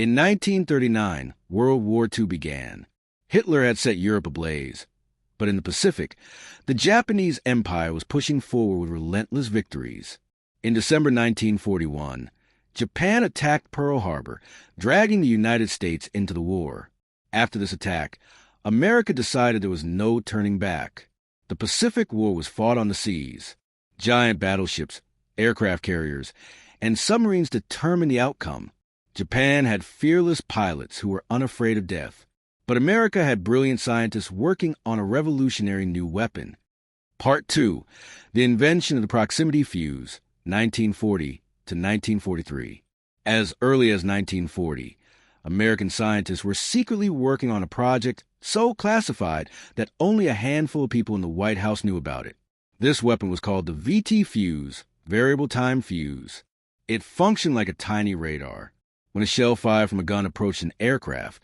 In 1939, World War II began. Hitler had set Europe ablaze. But in the Pacific, the Japanese Empire was pushing forward with relentless victories. In December 1941, Japan attacked Pearl Harbor, dragging the United States into the war. After this attack, America decided there was no turning back. The Pacific War was fought on the seas. Giant battleships, aircraft carriers, and submarines determined the outcome. Japan had fearless pilots who were unafraid of death. But America had brilliant scientists working on a revolutionary new weapon. Part 2. The invention of the proximity fuse, 1940 to 1943. As early as 1940, American scientists were secretly working on a project so classified that only a handful of people in the White House knew about it. This weapon was called the VT fuse, variable time fuse. It functioned like a tiny radar. When a shell fired from a gun approached an aircraft,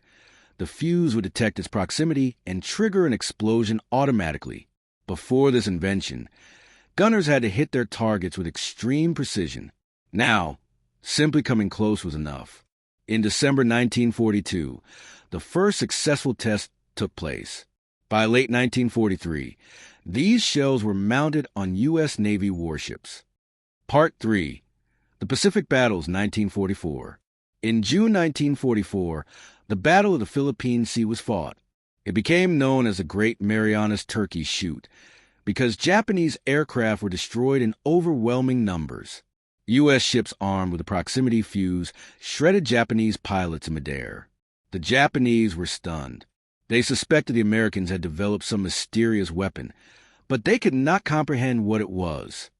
the fuse would detect its proximity and trigger an explosion automatically. Before this invention, gunners had to hit their targets with extreme precision. Now, simply coming close was enough. In December 1942, the first successful test took place. By late 1943, these shells were mounted on U.S. Navy warships. Part 3. The Pacific Battles, 1944. In June 1944, the Battle of the Philippine Sea was fought. It became known as the Great Marianas Turkey Shoot because Japanese aircraft were destroyed in overwhelming numbers. U.S. ships armed with a proximity fuse shredded Japanese pilots in midair. The Japanese were stunned. They suspected the Americans had developed some mysterious weapon, but they could not comprehend what it was.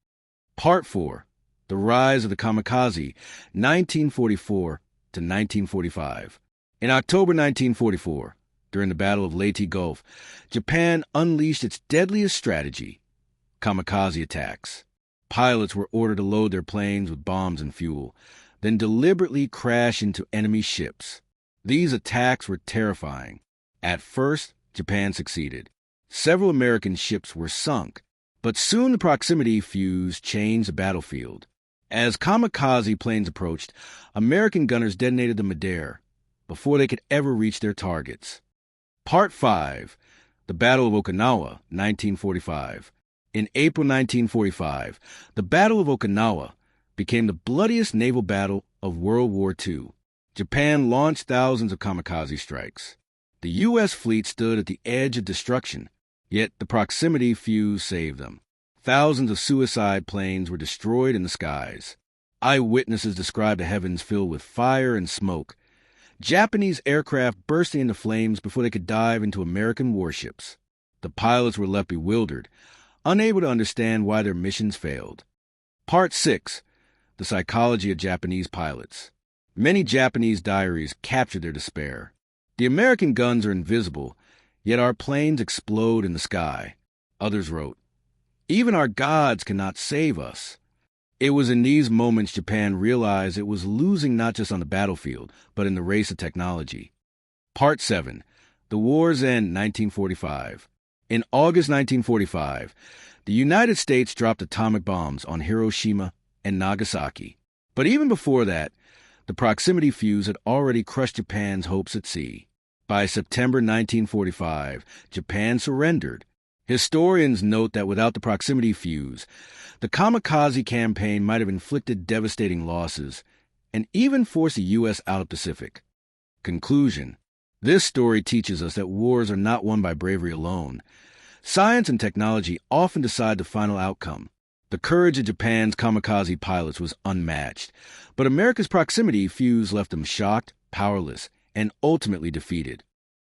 Part 4. The Rise of the Kamikaze, 1944 to 1945. In October 1944, during the Battle of Leyte Gulf, Japan unleashed its deadliest strategy, kamikaze attacks. Pilots were ordered to load their planes with bombs and fuel, then deliberately crash into enemy ships. These attacks were terrifying. At first, Japan succeeded. Several American ships were sunk, but soon the proximity fuse changed the battlefield. As kamikaze planes approached, American gunners detonated them midair before they could ever reach their targets. Part 5. The Battle of Okinawa, 1945. In April 1945, the Battle of Okinawa became the bloodiest naval battle of World War II. Japan launched thousands of kamikaze strikes. The U.S. fleet stood at the edge of destruction, yet the proximity fuse saved them. Thousands of suicide planes were destroyed in the skies. Eyewitnesses described the heavens filled with fire and smoke. Japanese aircraft bursting into flames before they could dive into American warships. The pilots were left bewildered, unable to understand why their missions failed. Part 6. The Psychology of Japanese Pilots. Many Japanese diaries captured their despair. The American guns are invisible, yet our planes explode in the sky. Others wrote, "Even our gods cannot save us." It was in these moments Japan realized it was losing not just on the battlefield, but in the race of technology. Part 7. The War's End, 1945. In August 1945, the United States dropped atomic bombs on Hiroshima and Nagasaki. But even before that, the proximity fuse had already crushed Japan's hopes at sea. By September 1945, Japan surrendered. Historians note that without the proximity fuse, the kamikaze campaign might have inflicted devastating losses and even forced the U.S. out of the Pacific. Conclusion. This story teaches us that wars are not won by bravery alone. Science and technology often decide the final outcome. The courage of Japan's kamikaze pilots was unmatched, but America's proximity fuse left them shocked, powerless, and ultimately defeated.